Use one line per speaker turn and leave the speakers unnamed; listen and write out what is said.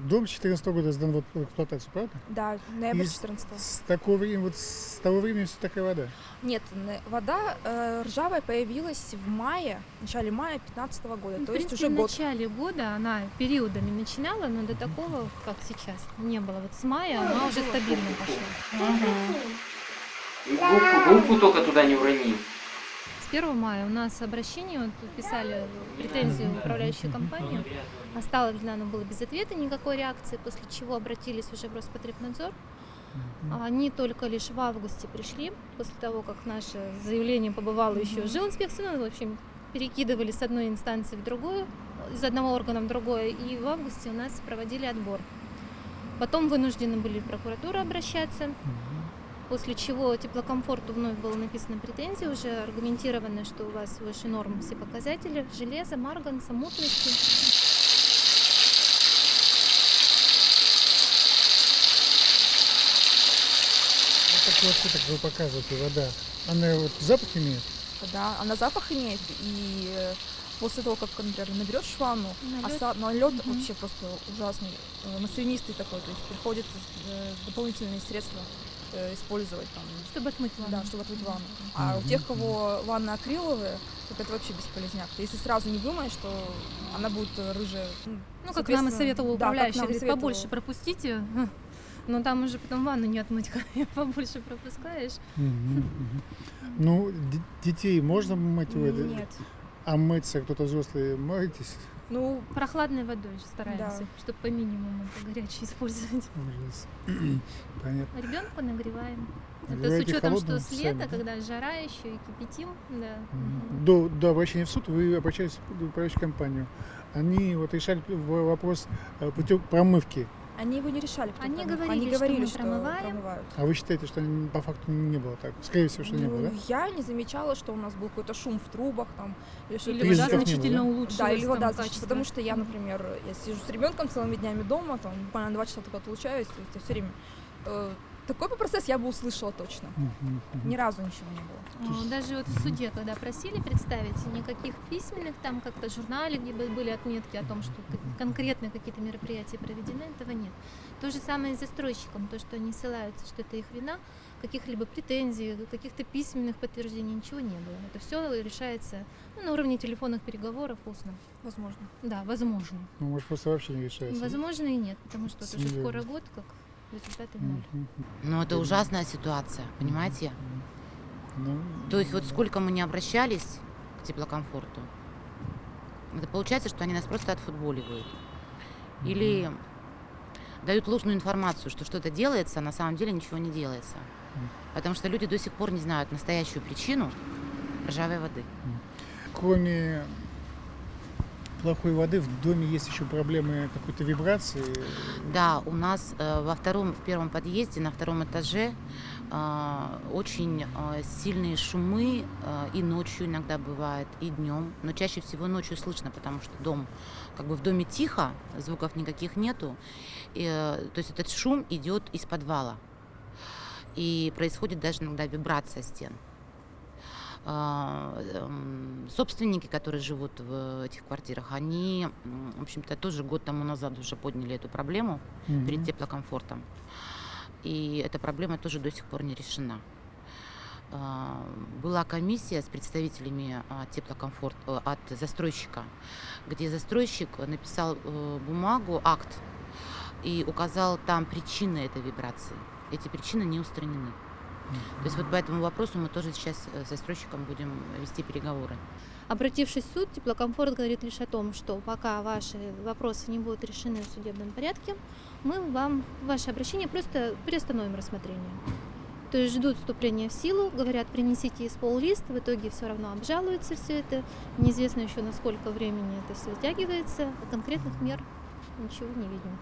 дом с 14 года сдан в эксплуатацию, правда?
Да, ноябрь
И
14.
с такого времени, вот с того времени все такая вода.
Нет, вода ржавая появилась в начале мая 2015 года,
Ну,
то
в
есть
принципе,
уже
в
год.
начале года она периодами начинала, но до такого, как сейчас, не было. Вот с мая она уже стабильно пошла.
И губку только туда не урони.
С 1 мая у нас обращение, вот писали претензию в управляющую компанию, оставлено оно было без ответа, никакой реакции, после чего обратились уже в Роспотребнадзор. Они только лишь в августе пришли, после того, как наше заявление побывало еще в жилинспекции, ну, в общем, перекидывали с одной инстанции в другую, из одного органа в другое, и в августе у нас проводили отбор. Потом вынуждены были в прокуратуру обращаться, после чего теплокомфорту вновь было написано претензии, уже аргументированно, что у вас выше норм все показатели, железо, марганца, мутности.
Такой откуда вы показываете, вода, она вот запах имеет?
Да, она запах имеет, и после того, как, например, наберешь ванну,
Налёт.
налет вообще просто ужасный, маслянистый такой, то есть приходится дополнительные средства использовать там.
Чтобы отмыть ванну.
Да, чтобы отмыть ванну. А у тех, кого ванны акриловые, так это вообще бесполезняк. Ты если сразу не думаешь, что она будет рыжая.
Ну, как нам и советовал управляющий,
нам
говорит,
советовал.
побольше пропустите, но там уже потом ванну не отмыть, когда побольше пропускаешь.
Ну, детей можно мыть в этой?
Нет.
А мыться кто-то взрослый моетесь?
Ну,
Прохладной водой же стараемся,
Да.
чтобы по минимуму это горячее использовать.
Ужас. Понятно.
Ребенка нагреваем. Это с
Нагреваете
учетом,
холодным
что с
сами,
лета,
да?
когда жара еще и кипятим, да.
До обращения в суд вы обращались в управляющую компанию. Они вот решали вопрос путем промывки.
они его не решали. потом
Они
промывку.
говорили, что мы промываем.
промывают.
А вы считаете, что по факту не было так? Скорее всего, что не было, да?
Я не замечала, что у нас был какой-то шум в трубах там, или что-то.
Или
Признаков
вода
не было,
значительно
да?
улучшилась.
Да, или
там,
вода
качество.
потому что я, например, я сижу с ребенком целыми днями дома, там буквально 2 часа только отлучаюсь, то есть я все время такой бы процесс я бы услышала точно. Ни разу ничего не было.
Даже вот в суде, когда просили представить, никаких письменных там как-то журнале, где бы были отметки о том, что конкретно какие-то мероприятия проведены, этого нет. То же самое и с застройщиком, то, что они ссылаются, что это их вина, каких-либо претензий, каких-то письменных подтверждений, ничего не было. Это все решается на уровне телефонных переговоров устно.
Возможно.
Да, возможно.
Ну, может, просто вообще не решается. да?
Возможно и нет, потому что это уже
Серьёзно.
скоро год, как результаты ноль.
Но это ужасная ситуация, понимаете?
Ну,
То есть вот сколько мы не обращались к теплокомфорту, это получается, что они нас просто отфутболивают. Или дают ложную информацию, что что-то делается, а на самом деле ничего не делается. Потому что люди до сих пор не знают настоящую причину ржавой воды.
кроме плохой воды в доме есть еще проблемы какой-то вибрации.
Да, у нас в первом подъезде, на 2 этаже очень сильные шумы, и ночью иногда бывает, и днем, но чаще всего ночью слышно, потому что в доме тихо, звуков никаких нету, то есть этот шум идет из подвала, и происходит даже иногда вибрация стен. Собственники, которые живут в этих квартирах, они, в общем-то, тоже год тому назад уже подняли эту проблему перед теплокомфортом. И эта проблема тоже до сих пор не решена. Была комиссия с представителями теплокомфорта от застройщика, где застройщик написал бумагу, акт, и указал там причины этой вибрации. Эти причины не устранены. То есть вот по этому вопросу мы тоже сейчас с застройщиком будем вести переговоры.
Обратившись в суд, теплокомфорт говорит лишь о том, что пока ваши вопросы не будут решены в судебном порядке, мы вам ваше обращение просто приостановим рассмотрение. То есть ждут вступления в силу, говорят, принесите исполлист, в итоге все равно обжалуется все это. Неизвестно еще, на сколько времени это все затягивается, а конкретных мер ничего не видим.